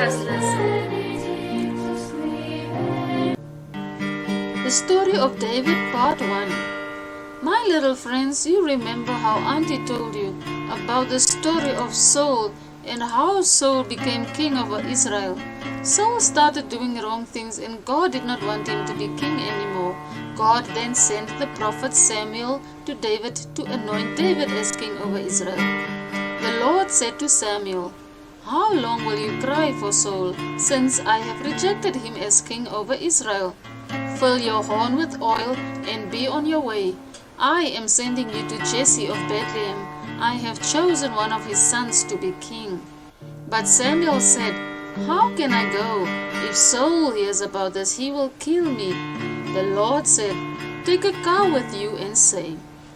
podcast lesson. The Story of David Part 1. My little friends, you remember how Auntie told you about the story of Saul and how Saul became king over Israel. Saul started doing wrong things and God did not want him to be king anymore. God then sent the prophet Samuel to David to anoint David as king over Israel. The Lord said to Samuel, "How long will you cry for Saul, since I have rejected him as king over Israel? Fill your horn with oil and be on your way. I am sending you to Jesse of Bethlehem. I have chosen one of his sons to be king." But Samuel said, "How can I go? If Saul hears about this, he will kill me." The Lord said, "Take a cow with you and say,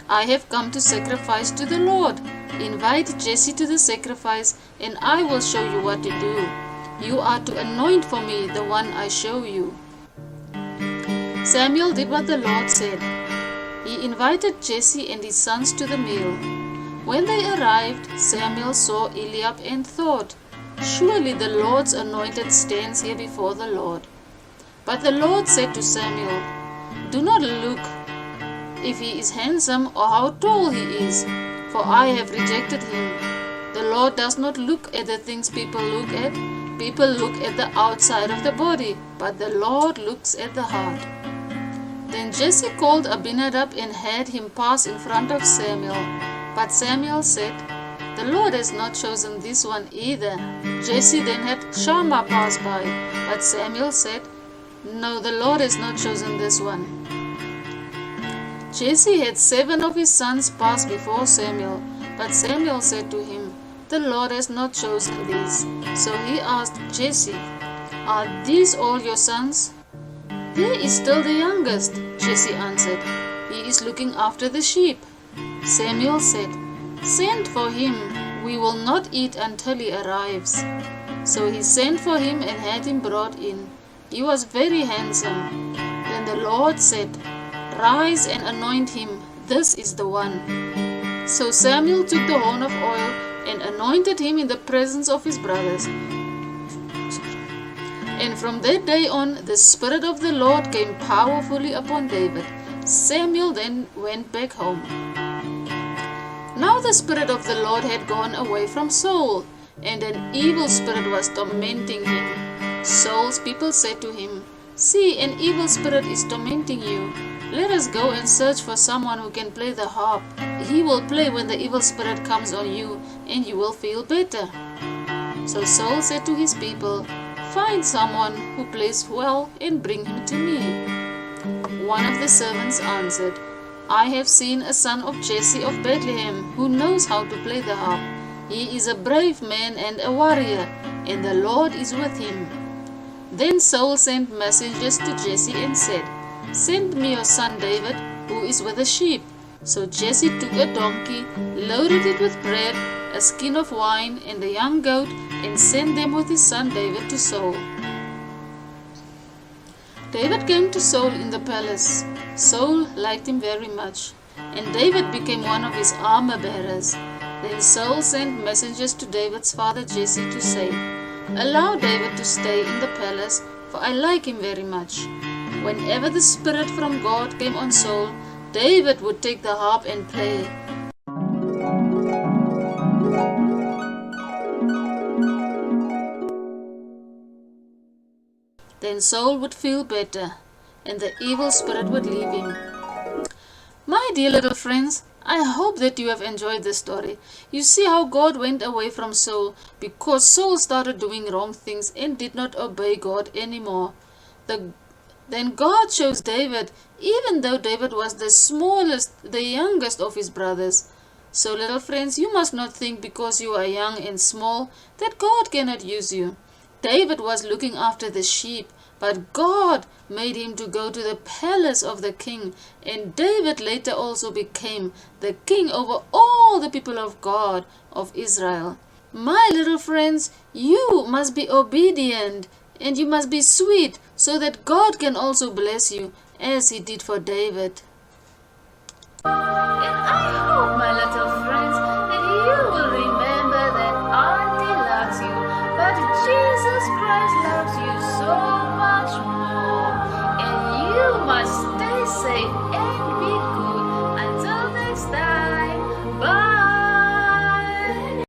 'I have come to sacrifice to the Lord.' Invite Jesse to the sacrifice, and I will show you what to do. You are to anoint for me the one I show you." Samuel did what the Lord said. He invited Jesse and his sons to the meal. When they arrived, Samuel saw Eliab and thought, "Surely the Lord's anointed stands here before the Lord." But the Lord said to Samuel, "Do not look if he is handsome or how tall he is, for I have rejected him." The Lord does not look at the things people look at. People look at the outside of the body, but the Lord looks at the heart. Then Jesse called Abinadab and had him pass in front of Samuel. But Samuel said, "The Lord has not chosen this one either." Jesse then had Shammah pass by, but Samuel said, "No, the Lord has not chosen this one." Jesse had 7 of his sons pass before Samuel, but Samuel said to him, "The Lord has not chosen these." So he asked Jesse, "Are these all your sons?" "There is still the youngest," Jesse answered. "He is looking after the sheep." Samuel said, "Send for him. We will not eat until he arrives." So he sent for him and had him brought in. He was very handsome. Then the Lord said, "Rise and anoint him. This is the one." So Samuel took the horn of oil and anointed him in the presence of his brothers. And from that day on, the Spirit of the Lord came powerfully upon David. Samuel then went back home. Now the Spirit of the Lord had gone away from Saul, and an evil spirit was tormenting him. Saul's people said to him, "See, an evil spirit is tormenting you. Let us go and search for someone who can play the harp. He will play when the evil spirit comes on you, and you will feel better." So Saul said to his people, "Find someone who plays well and bring him to me." One of the servants answered, "I have seen a son of Jesse of Bethlehem who knows how to play the harp. He is a brave man and a warrior, and the Lord is with him." Then Saul sent messengers to Jesse and said, "Send me your son David, who is with the sheep." So Jesse took a donkey, loaded it with bread, a skin of wine, and a young goat, and sent them with his son David to Saul. David came to Saul in the palace. Saul liked him very much, and David became one of his armor bearers. Then Saul sent messengers to David's father Jesse to say, "Allow David to stay in the palace, for I like him very much." Whenever the Spirit from God came on Saul, David would take the harp and play. Then Saul would feel better, and the evil spirit would leave him. My dear little friends, I hope that you have enjoyed this story. You see how God went away from Saul because Saul started doing wrong things and did not obey God anymore. Then God chose David, even though David was the smallest, the youngest of his brothers. So little friends, you must not think because you are young and small that God cannot use you. David was looking after the sheep, but God made him to go to the palace of the king, and David later also became the king over all the people of God of Israel. My little friends, you must be obedient and you must be sweet so that God can also bless you as he did for David. And I hope, my little friends, that you will remember that Auntie loves you, but Jesus Christ safe